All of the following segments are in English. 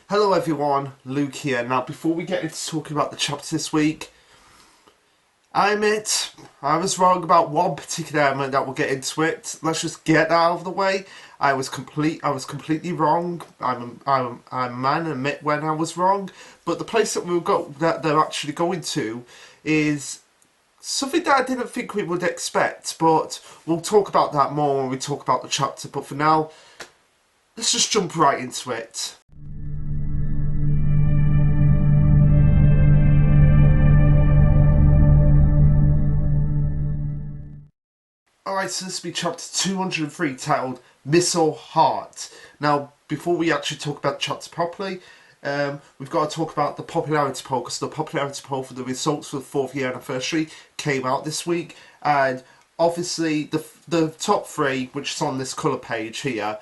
Hello everyone, Luke here. Now before we get into talking about the chapter this week, I admit I was wrong about one particular element that we'll get into it. Let's just get that out of the way. I was completely wrong. I'm a man and admit when I was wrong. But the place that they're actually going to is something that I didn't think we would expect, but we'll talk about that more when we talk about the chapter. But for now, let's just jump right into it. Alright, so this will be chapter 203 titled Missile Heart. Now, before we actually talk about the chapter properly, we've got to talk about the popularity poll, because the popularity poll for the results for the 4th year anniversary came out this week, and obviously the top three, which is on this colour page here,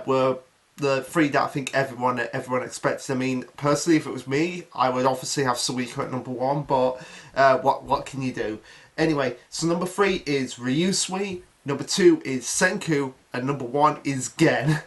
were the three that I think everyone expected. I mean, personally, if it was me, I would obviously have Suika at number one, but what can you do? Anyway, so number 3 is Ryusui, number 2 is Senku, and number 1 is Gen.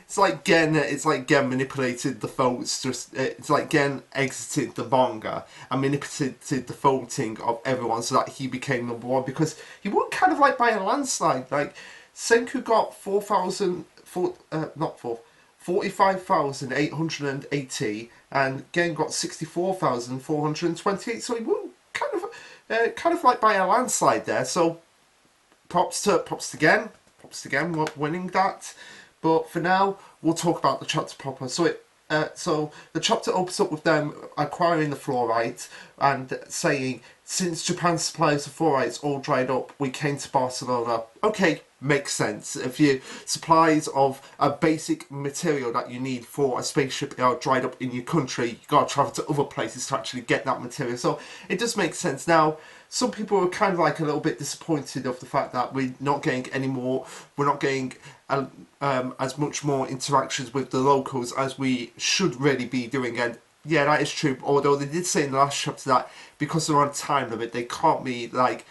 It's like Gen manipulated the votes. It's like Gen exited the manga and manipulated the voting of everyone so that he became number 1, because he won kind of like by a landslide. Like Senku got 45,880, and Gen got 64,428. So he won kind of like by a landslide there. So props to Gen winning that. But for now, we'll talk about the chapter proper. So the chapter opens up with them acquiring the fluorite and saying, since Japan's supplies of fluorites all dried up, we came to Barcelona. Okay, makes sense. If your supplies of a basic material that you need for a spaceship are dried up in your country, you gotta travel to other places to actually get that material. So it does make sense. Now, some people are kind of like a little bit disappointed of the fact that we're not getting as much more interactions with the locals as we should really be doing. And yeah, that is true. Although they did say in the last chapter that because they're on a time limit, they can't be like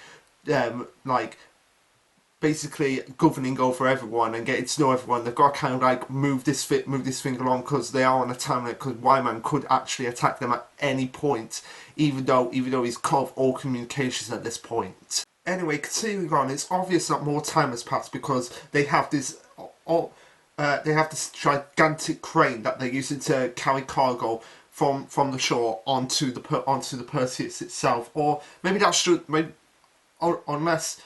basically governing over everyone and getting to know everyone. They've got to kind of like move this thing along, because they are on a time limit, because Y-Man could actually attack them at any point, even though he's cut off all communications at this point. Anyway, continuing on, it's obvious that more time has passed because they have this gigantic crane that they're using to carry cargo from the shore onto the Perseus itself. Or maybe that's true. Maybe, or unless.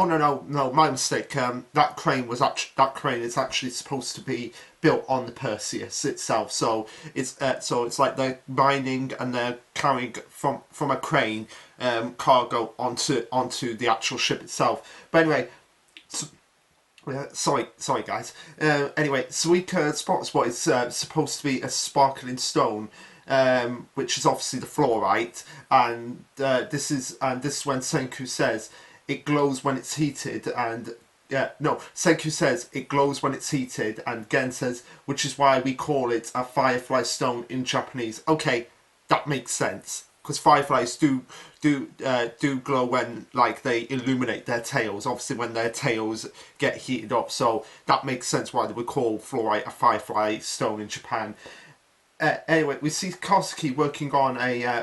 Oh no, my mistake. That crane is actually supposed to be built on the Perseus itself. So it's like they're mining and they're carrying from a crane cargo onto the actual ship itself. But anyway, sorry guys. Anyway, Suika spots what is supposed to be a sparkling stone. Which is obviously the fluorite, and this is when Senku says it glows when it's heated, and Senku says it glows when it's heated, and Gen says, which is why we call it a firefly stone in Japanese. Okay, that makes sense, because fireflies do glow when like they illuminate their tails. Obviously, when their tails get heated up, so that makes sense why they would call fluorite a firefly stone in Japan. Anyway, we see Kosuke working on a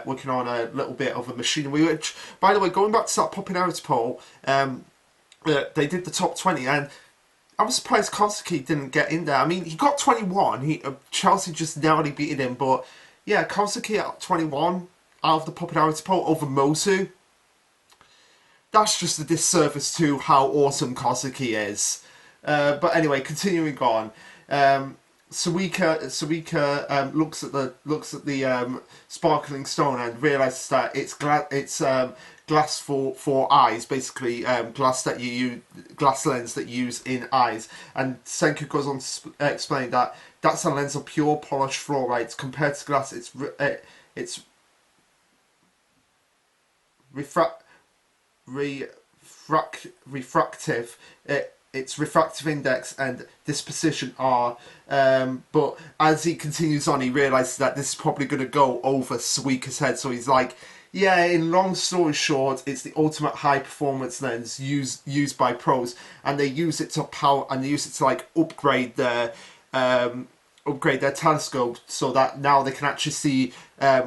little bit of a machinery. Which, by the way, going back to that popularity poll, they did the top 20, and I was surprised Kosuke didn't get in there. I mean, he got 21. Chelsea just narrowly beaten him, but yeah, Kosuke at 21 out of the popularity poll over Mosu. That's just a disservice to how awesome Kosuke is. But anyway, continuing on. Suika looks at the sparkling stone and realizes that it's glass for eyes, basically glass lens that you use in eyes. And Senku goes on to explain that that's a lens of pure polished fluorite. Compared to glass, it's refractive. Its refractive index and disposition are, but as he continues on, he realizes that this is probably going to go over Suika's head. So he's like, yeah, in long story short, it's the ultimate high performance lens used by pros, and they use it to like upgrade their upgrade their telescope so that now they can actually see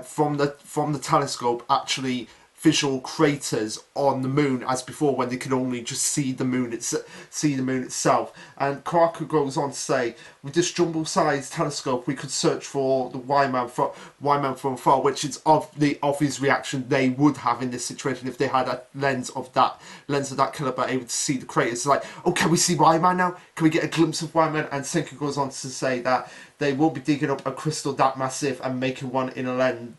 from the telescope actually visual craters on the moon as before when they could only just see the moon itself. And Kawako goes on to say, with this jumbo-sized telescope we could search for the Y-man from afar, which is of the obvious reaction they would have in this situation if they had a lens of that caliber able to see the craters. It's like, oh, can we see Y-man now? Can we get a glimpse of Y-man? And Senku goes on to say that they will be digging up a crystal that massive and making one in a lab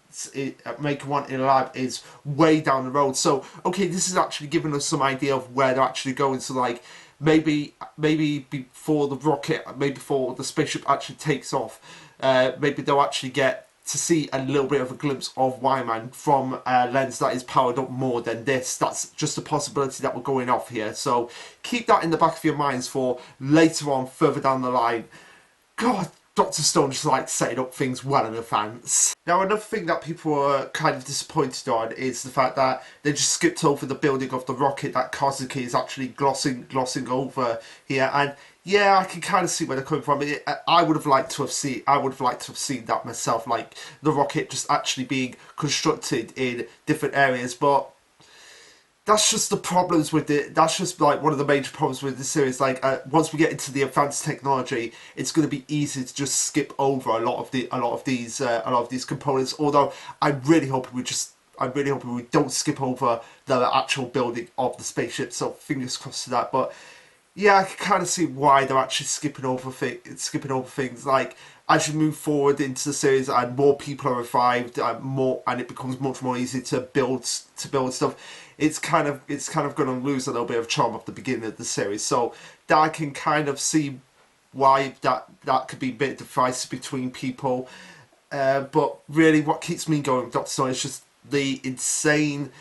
is way down the road. So, okay, this is actually giving us some idea of where they're actually going. So, like, maybe before the rocket, maybe before the spaceship actually takes off, maybe they'll actually get to see a little bit of a glimpse of Y-Man from a lens that is powered up more than this. That's just a possibility that we're going off here. So, keep that in the back of your minds for later on, further down the line. God, Dr. Stone just like setting up things well in advance. Now, another thing that people are kind of disappointed on is the fact that they just skipped over the building of the rocket that Kazuki is actually glossing over here. And yeah, I can kind of see where they're coming from. I would have liked to have seen that myself, like the rocket just actually being constructed in different areas, but that's just the problems with it. That's just like one of the major problems with the series. Like once we get into the advanced technology, it's going to be easy to just skip over a lot of these components. Although I'm really hoping we don't skip over the actual building of the spaceship. So fingers crossed to that. But yeah, I can kind of see why they're actually skipping over things. Like as you move forward into the series and more people are revived and it becomes much more easy to build stuff, it's kind of going to lose a little bit of charm at the beginning of the series. So that I can kind of see why that could be a bit divisive between people. But really, what keeps me going with Doctor Stone is just the insane.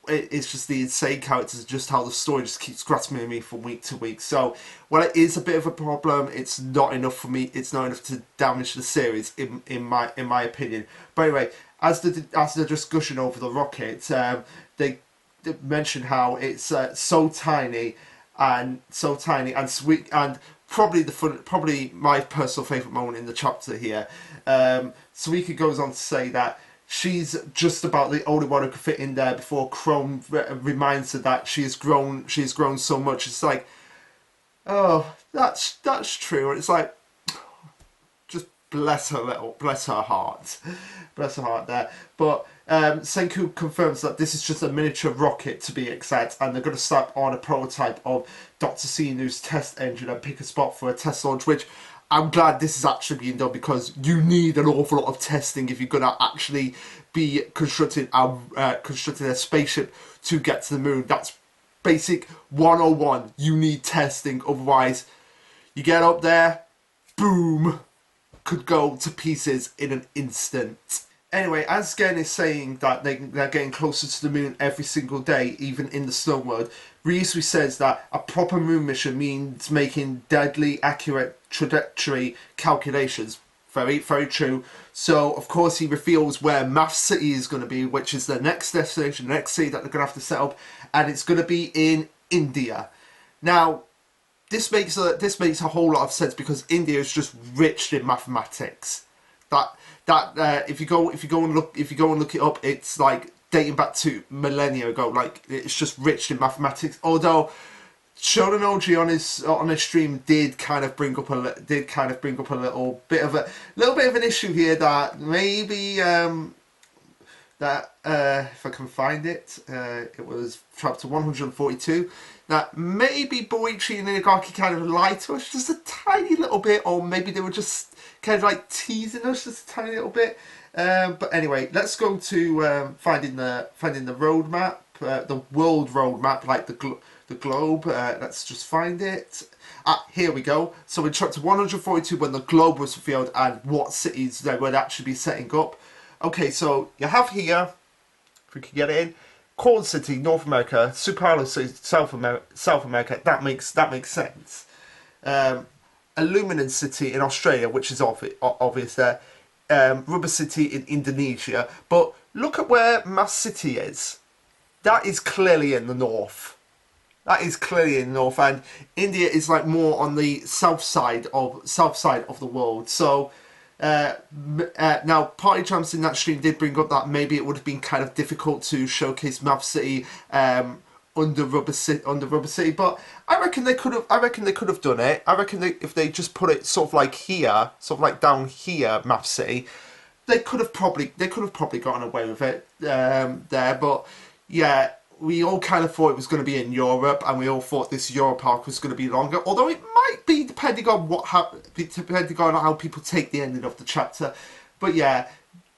It's just the insane characters, just how the story just keeps grasping me from week to week. So, while it is a bit of a problem, it's not enough for me. It's not enough to damage the series, in my opinion. But anyway, as the discussion over the rocket, they mention how it's so tiny and sweet, and probably my personal favourite moment in the chapter here. Suika goes on to say that she's just about the only one who could fit in there before Chrome reminds her that she has grown so much. It's like, oh, that's true. And it's like, just bless her heart there. But Senku confirms that this is just a miniature rocket to be exact, and they're going to slap on a prototype of Dr. Sinu's test engine and pick a spot for a test launch, which I'm glad this is actually being done, because you need an awful lot of testing if you're going to actually be constructing a spaceship to get to the moon. That's basic 101. You need testing, otherwise you get up there, boom, could go to pieces in an instant. Anyway, as Gen is saying that they're getting closer to the moon every single day, even in the snow mode, Ryusui says that a proper moon mission means making deadly accurate trajectory calculations. Very, very true. So, of course, he reveals where Math City is going to be, which is the next destination, the next city that they're going to have to set up, and it's going to be in India. Now, this makes a whole lot of sense, because India is just rich in mathematics. If you go and look it up, it's like dating back to millennia ago. Like, it's just rich in mathematics. Although Shonen OG on his stream did kind of bring up a little bit of an issue here, that maybe if I can find it, it was chapter 142. That maybe Boichi and Inagaki kind of lied to us just a tiny little bit, or maybe they were just kind of like teasing us just a tiny little bit. But anyway, let's go to finding the roadmap, the world roadmap, like the globe. Let's just find it. Here we go. So in chapter 142, when the globe was revealed and what cities they would actually be setting up. Okay, so you have here, if we can get it in, Corn City, North America, Supalo City, South America. That makes sense. Illuminant City in Australia, which is obvious there. Rubber City in Indonesia. But look at where Mass City is. That is clearly in the north. That is clearly in the north, and India is like more on the south side of the world. So now, Party Champs in that stream did bring up that maybe it would have been kind of difficult to showcase Map City under Rubber City, but I reckon they could have. I reckon they could have done it. I reckon if they just put it sort of like here, sort of like down here, Map City, they could have probably gotten away with it there. But yeah, we all kind of thought it was going to be in Europe, and we all thought this Europe arc was going to be longer. Although it might be depending on how people take the ending of the chapter. But yeah,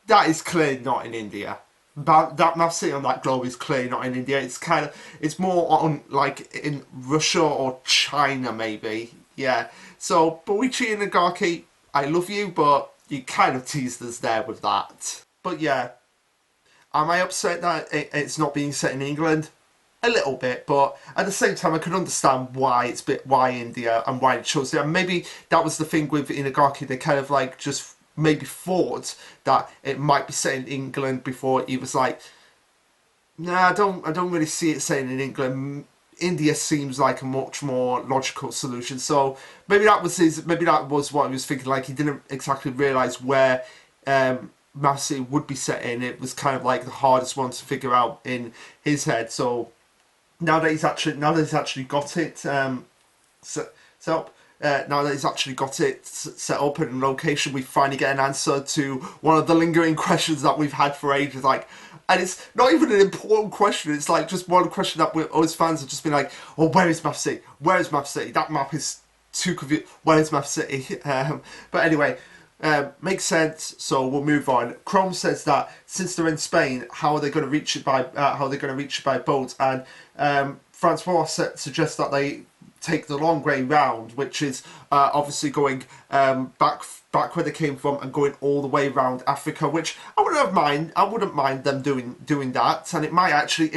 that is clearly not in India. That Map City on that globe is clearly not in India. It's more on like in Russia or China maybe. Yeah. So Boichi and Nagaki, I love you, but you kind of teased us there with that. But yeah, am I upset that it's not being set in England? A little bit, but at the same time, I can understand why India and why it chose it. And maybe that was the thing with Inagaki. They kind of like just maybe thought that it might be set in England before he was like, nah, I don't really see it set in England. India seems like a much more logical solution. So maybe that was what he was thinking. Like he didn't exactly realize where Map City would be set in. It was kind of like the hardest one to figure out in his head. So now that he's actually got it set up. Now that he's actually got it set up in location, we finally get an answer to one of the lingering questions that we've had for ages. Like, and it's not even an important question. It's like just one question that us fans have just been like, "Oh, where is Map City? Where is Map City? That map is too confusing. Where is Map City?" But anyway, makes sense. So we'll move on. Chrome says that since they're in Spain, how are they going to reach it by boat? And Francois suggests that they take the long way round, which is obviously going back where they came from and going all the way around Africa, which I wouldn't mind them doing that, and it might actually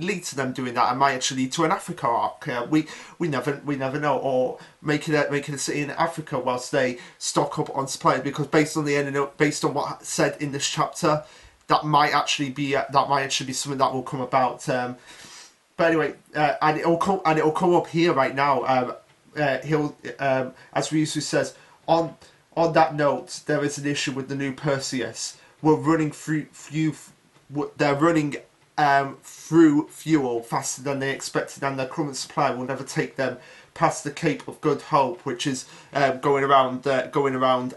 lead to them doing that, and might actually lead to an Africa arc. We never know, or making a city in Africa whilst they stock up on supplies, because based on what said in this chapter, that might actually be something that will come about. But anyway, and it'll come up here right now. He'll as Ryusu says, on that note, there is an issue with the new Perseus. We're running they're running through fuel faster than they expected, and their current supply will never take them past the Cape of Good Hope, which is going around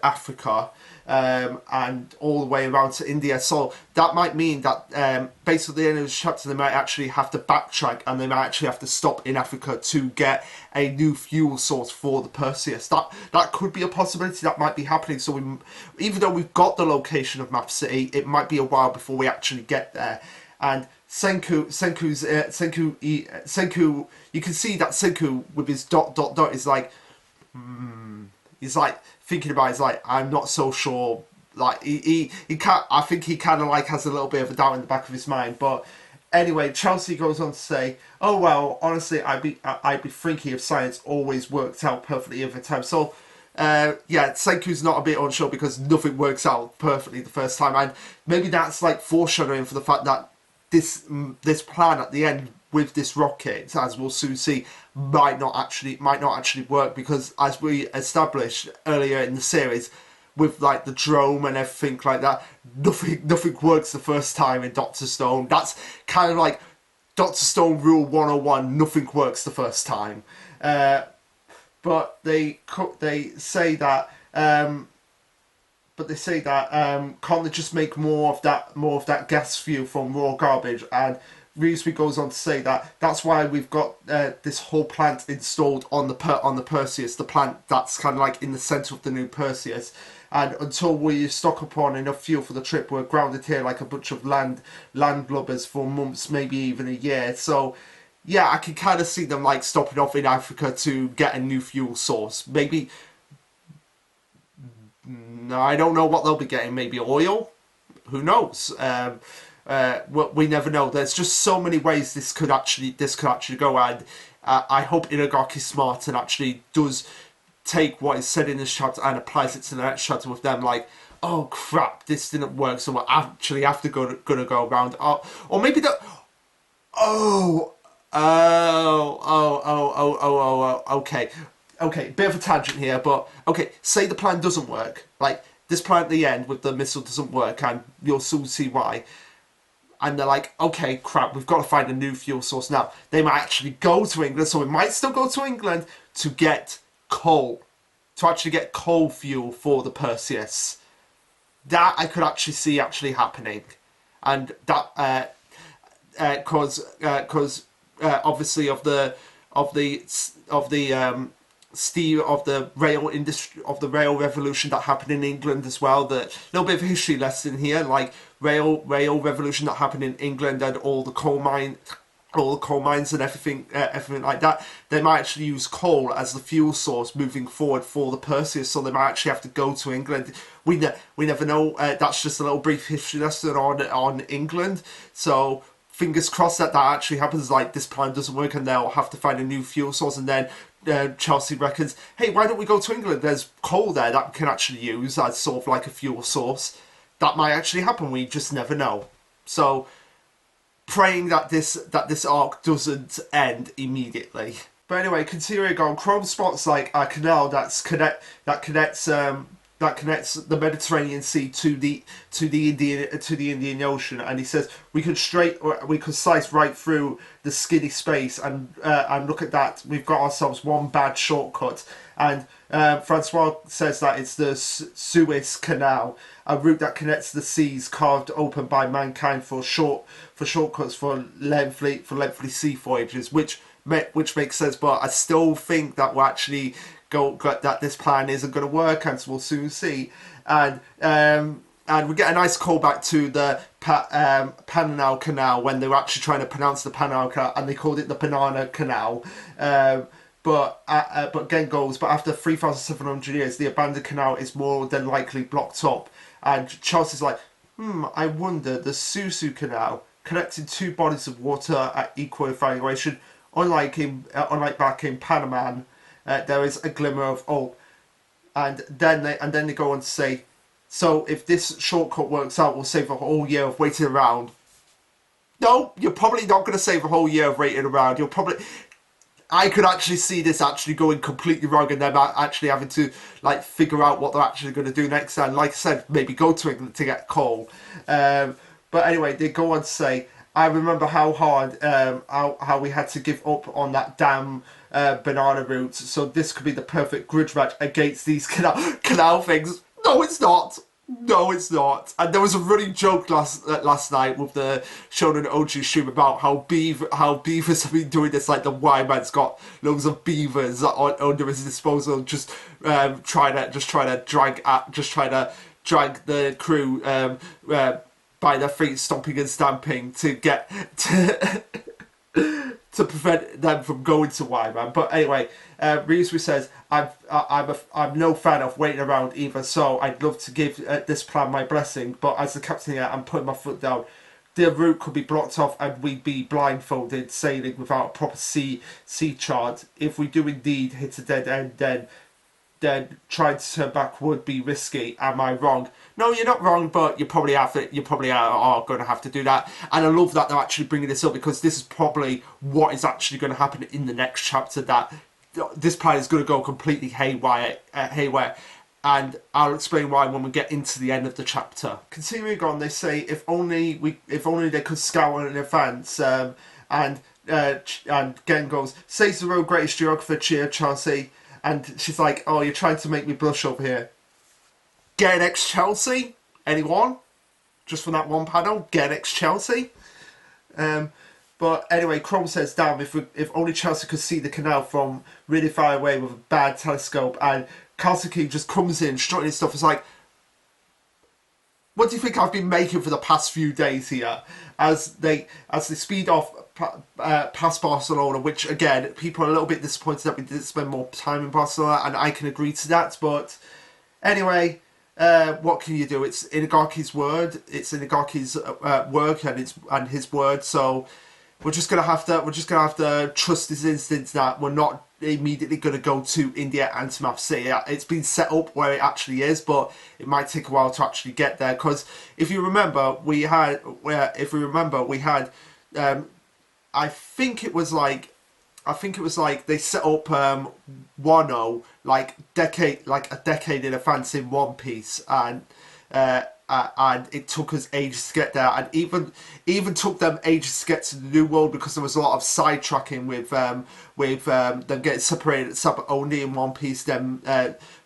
Africa. And all the way around to India. So that might mean that basically at the end of the chapter they might actually have to backtrack, and they might actually have to stop in Africa to get a new fuel source for the Perseus. That could be a possibility that might be happening. So even though we've got the location of Map City, it might be a while before we actually get there. And Senku, you can see that Senku with his ... is like, he's like thinking about it. He's like, I'm not so sure. Like he can't. I think he kind of like has a little bit of a doubt in the back of his mind. But anyway, Chelsea goes on to say, "Oh well, honestly, I'd be thinking if science always worked out perfectly every time." So yeah, Senku's not a bit unsure because nothing works out perfectly the first time, and maybe that's like foreshadowing for the fact that this plan at the end with this rocket, as we'll soon see, might not actually work, because as we established earlier in the series, with like the drone and everything like that, nothing works the first time in Doctor Stone. That's kind of like Doctor Stone Rule 101: nothing works the first time. But they say that. Can't they just make more of that gas fuel from raw garbage? And Reesby goes on to say that that's why we've got this whole plant installed on the Perseus, the plant that's kind of like in the centre of the new Perseus. And until we stock up on enough fuel for the trip, we're grounded here like a bunch of landlubbers for months, maybe even a year. So yeah, I can kind of see them like stopping off in Africa to get a new fuel source. Maybe, no, I don't know what they'll be getting. Maybe oil. Who knows? We never know. There's just so many ways this could actually go, and I hope Inagaki's smart and actually does take what is said in this chapter and applies it to the next chapter with them. Like, oh crap, this didn't work, so we'll actually have to gonna go around. Or maybe that. Oh, Okay. Okay, bit of a tangent here, but okay, say the plan doesn't work. Like, this plan at the end with the missile doesn't work, and you'll soon see why. And they're like, okay, crap, we've got to find a new fuel source now. They might actually go to England, so we might still go to England to get coal, to actually get coal fuel for the Perseus. That I could actually see actually happening, and that because obviously of the of the steam of the rail industry of the rail revolution that happened in England as well. The little bit of a history lesson here, like rail revolution that happened in England and all the coal mines and everything like that. They might actually use coal as the fuel source moving forward for the Perseus, so they might actually have to go to England. We never know. That's just a little brief history lesson on England. So fingers crossed that that actually happens. Like, this plan doesn't work, and they'll have to find a new fuel source, and then. Chelsea reckons, hey, why don't we go to England? There's coal there that we can actually use as sort of like a fuel source. That might actually happen. We just never know. So, praying that this arc doesn't end immediately. But anyway, continuing on, Chrome spots like a canal that connects the Mediterranean Sea to the Indian Ocean, and he says we could slice right through the skinny space, and look at that, we've got ourselves one bad shortcut. And Francois says that it's the Suez Canal, a route that connects the seas carved open by mankind for shortcuts for lengthy sea voyages, which makes sense. But I still think that we'll actually that this plan isn't going to work, and so we'll soon see. And we get a nice callback to the Panama Canal, when they were actually trying to pronounce the Panama Canal, and they called it the Banana Canal. But again goes, but after 3,700 years, the abandoned canal is more than likely blocked up. And Chelsea's like, I wonder, the Suez Canal, connecting two bodies of water at equal evaluation, unlike back in Panama, there is a glimmer of hope. And then they go on to say, so if this shortcut works out, we'll save a whole year of waiting around. No, you're probably not going to save a whole year of waiting around. I could actually see this actually going completely wrong, and them actually having to like figure out what they're actually going to do next. And like I said, maybe go to England to get coal. But anyway, they go on to say, I remember how hard how we had to give up on that damn banana route. So this could be the perfect grudge match against these canal things. No, it's not. No, it's not. And there was a running joke last night with the Shonen Oji stream about how beavers have been doing this. Like, the Y-Man's got loads of beavers under his disposal, just trying to drag the crew by their feet, stomping and stamping to get to prevent them from going to Y-Man. But anyway, Ryusu says, I'm no fan of waiting around either, so I'd love to give this plan my blessing, but as the captain here, I'm putting my foot down. The route could be blocked off and we'd be blindfolded, sailing without a proper sea chart. If we do indeed hit a dead end, then trying to turn back would be risky. Am I wrong? No, you're not wrong, but you probably are going to have to do that. And I love that they're actually bringing this up, because this is probably what is actually going to happen in the next chapter, that this plan is going to go completely haywire. And I'll explain why when we get into the end of the chapter. Continuing on, they say if only they could scour in advance. And Gen goes, says the world's greatest geographer, cheer Chelsea. And she's like, oh, you're trying to make me blush over here. Get ex-Chelsea? Anyone? Just from that one panel, get ex-Chelsea? But anyway, Chrome says, damn, if only Chelsea could see the canal from really far away with a bad telescope. And Kalsuki just comes in, strutting his stuff. It's like, what do you think I've been making for the past few days here? As they speed off past Barcelona, which again, people are a little bit disappointed that we didn't spend more time in Barcelona, and I can agree to that. But anyway, what can you do? It's Inagarki's word. It's Inagarki's work and his word. So we're just gonna have to trust his instincts that we're not immediately going to go to India and to Map City. It's been set up where it actually is, but it might take a while to actually get there. Because if you remember, we had I think it was like they set up Wano like a decade in advance in One Piece, and it took us ages to get there, and even took them ages to get to the New World because there was a lot of sidetracking with them getting separated, only in One Piece, then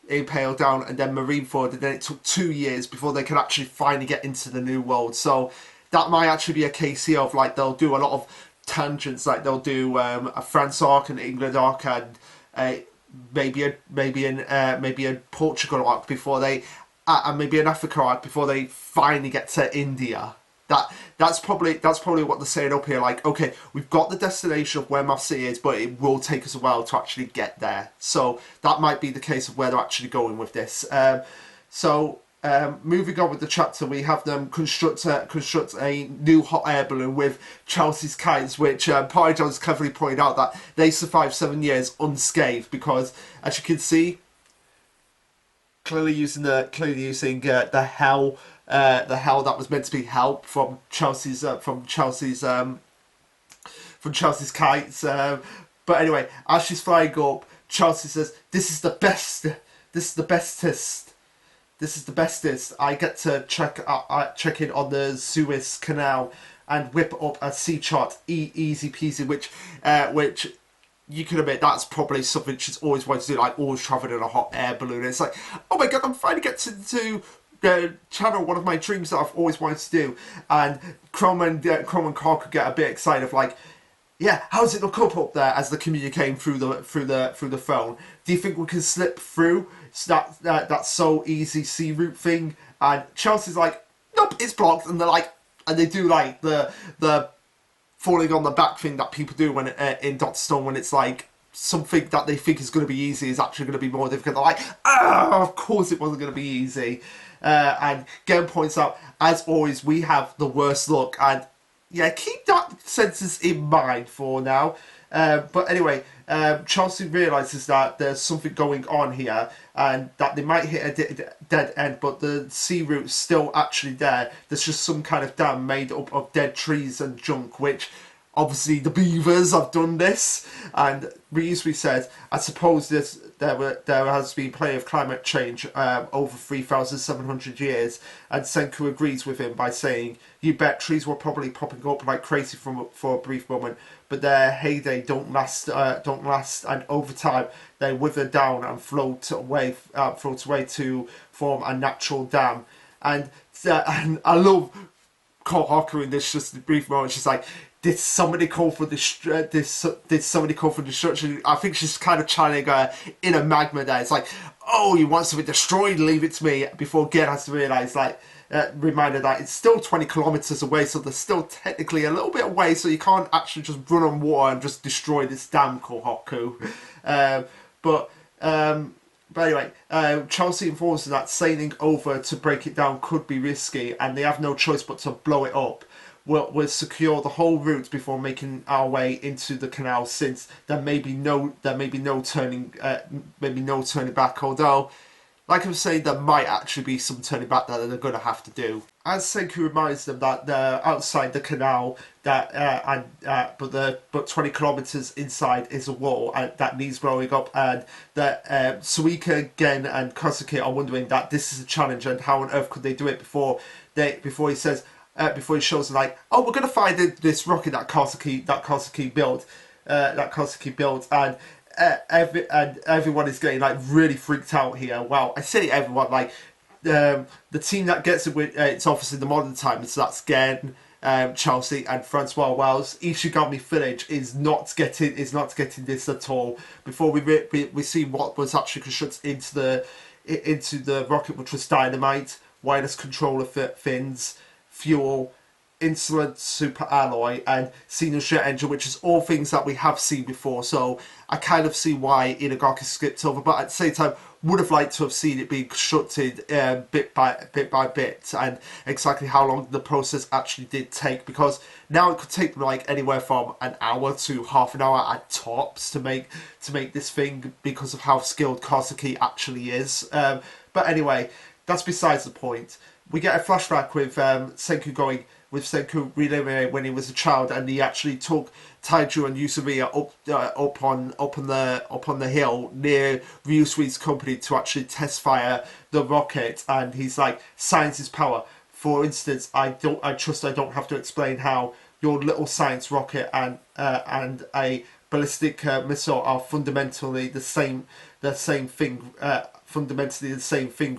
Impale Down, and then Marineford, and then it took 2 years before they could actually finally get into the New World. So that might actually be a case here of like they'll do a lot of tangents, like they'll do a France arc and England arc, and maybe a Portugal arc before they and maybe an Africa arc before they finally get to India. That's probably what they're saying up here. Like, okay, we've got the destination of where Mouth City is, but it will take us a while to actually get there. So that might be the case of where they're actually going with this. Moving on with the chapter, we have them construct a new hot air balloon with Chelsea's kites, which Party Jones cleverly pointed out that they survived 7 years unscathed because, as you can see, clearly using the hell that was meant to be help from Chelsea's kites. But anyway, as she's flying up, Chelsea says, "This is the best. This is the bestest. This is the bestest. I get to check in on the Suez Canal and whip up a sea chart, easy peasy." Which you can admit that's probably something she's always wanted to do, like always traveling in a hot air balloon. It's like, oh my god, I'm finally getting to channel one of my dreams that I've always wanted to do. And Chrome and Carl could get a bit excited of like, yeah, how's it look up there as they're communicating through the phone? Do you think we can slip through that so easy sea route thing? And Chelsea's like, nope, it's blocked. And they're like, and they do like the falling on the back thing that people do when in Doctor Stone, when it's like something that they think is going to be easy is actually going to be more difficult. They're like, of course it wasn't going to be easy. And Gen points out, as always, we have the worst luck. And yeah, keep that sentence in mind for now. But anyway, Chelsea realises that there's something going on here and that they might hit a dead end, but the sea route's still actually there. There's just some kind of dam made up of dead trees and junk, which obviously the beavers have done this. And Ryusui said, I suppose there has been plenty of climate change over 3,700 years, and Senku agrees with him by saying, you bet trees were probably popping up like crazy for a brief moment, but their heyday don't last, and over time they wither down and float away to form a natural dam. And I love Kohaku in this just brief moment. She's like, did somebody call for destruction? I think she's kind of channeling inner magma there. It's like, oh, you want something destroyed, leave it to me. Before Gen has to realise, like, reminder that it's still 20 kilometres away, so they're still technically a little bit away, so you can't actually just run on water and just destroy this damn Kohaku. But anyway, Chelsea informs them that sailing over to break it down could be risky, and they have no choice but to blow it up. We'll secure the whole route before making our way into the canal, since there may be no turning back. Although, like I was saying, there might actually be some turning back that they're going to have to do. As Senku reminds them that they're outside the canal, but 20 kilometers inside is a wall that needs blowing up, and that Suika, Gen, and Kosuke are wondering that this is a challenge and how on earth could they do it before he says. Before he shows them, like, oh, we're going to find this rocket that Kosuke built, and everyone is getting like really freaked out here. Well, I say everyone, like the team that gets it with it's obviously the modern time, so that's Gen, Chelsea, and Francois Wells. Ishigami Village is not getting this at all. Before we see what was actually constructed into the rocket, which was dynamite, wireless controller fins, fuel, insolent super alloy, and Xenon jet engine, which is all things that we have seen before. So I kind of see why Inagaki skipped over, but at the same time would have liked to have seen it being constructed bit by bit, and exactly how long the process actually did take, because now it could take like anywhere from an hour to half an hour at tops to make this thing, because of how skilled Kosuke actually is. But anyway, that's besides the point. We get a flashback with Senku going, Senku reliving when he was a child, and he actually took Taiju and Yusuriya up on the hill near Ryusui's company to actually test fire the rocket, and he's like, science is power. For instance, I don't have to explain how your little science rocket and a ballistic missile are fundamentally the same thing,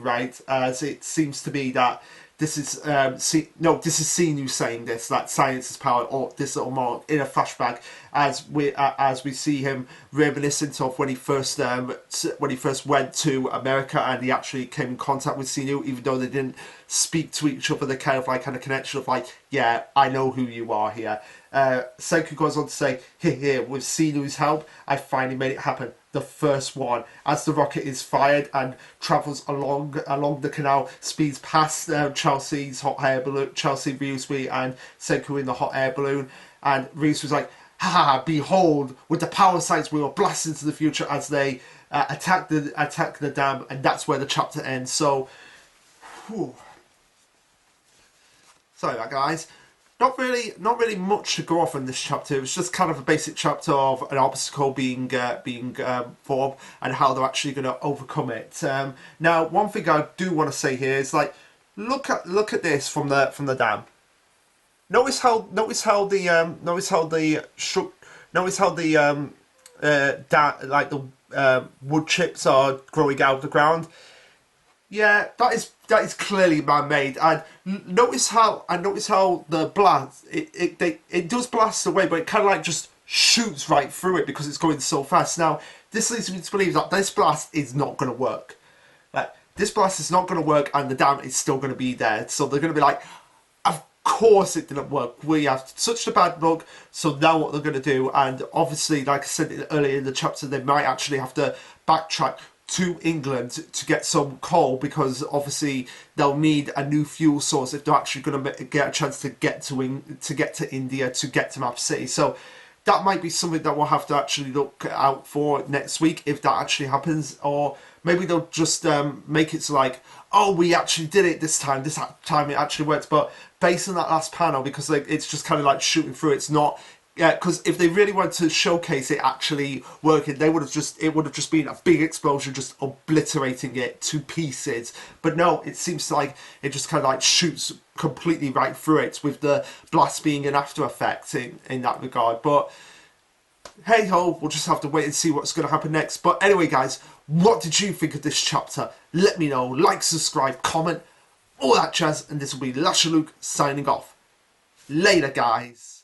right? As it seems to be that this is this is Xenu saying this, that science is power, or this little more in a flashback as we see him reminiscent of when he first went to America and he actually came in contact with Xenu, even though they didn't speak to each other. They kind of like had a connection of like, yeah, I know who you are here. Senku goes on to say, here, with Xenu's help, I finally made it happen. The first one. As the rocket is fired and travels along the canal, speeds past Chelsea's hot air balloon, Chelsea, Ryusui, and Senku in the hot air balloon, and Ryusui's like, ha, behold, with the power science we will blast into the future, as they attack the dam, and that's where the chapter ends. So, whew. Sorry about that, guys. Not really much to go off in this chapter. It was just kind of a basic chapter of an obstacle being formed and how they're actually going to overcome it. Now, one thing I do want to say here is like, look at this from the dam. Notice how the wood chips are growing out of the ground. Yeah, that is clearly man-made, and notice how the blast it does blast away, but it kind of like just shoots right through it because it's going so fast. Now, this leads me to believe that this blast is not going to work. Like, this blast is not going to work, and the dam is still going to be there. So they're going to be like, of course it didn't work. We have such a bad luck. So now what they're going to do, and obviously, like I said earlier in the chapter, they might actually have to backtrack to England to get some coal, because obviously they'll need a new fuel source if they're actually going to get a chance to get to India, to get to Map City. So that might be something that we'll have to actually look out for next week, if that actually happens. Or maybe they'll just make it so like, oh, we actually did it this time it actually worked. But based on that last panel, because like it's just kind of like shooting through, it's not. Yeah, because if they really wanted to showcase it actually working, it would have just been a big explosion, just obliterating it to pieces. But no, it seems like it just kind of like shoots completely right through it, with the blast being an after effect in that regard. But hey ho, we'll just have to wait and see what's going to happen next. But anyway, guys, what did you think of this chapter? Let me know. Like, subscribe, comment, all that jazz. And this will be Lashaluk signing off. Later, guys.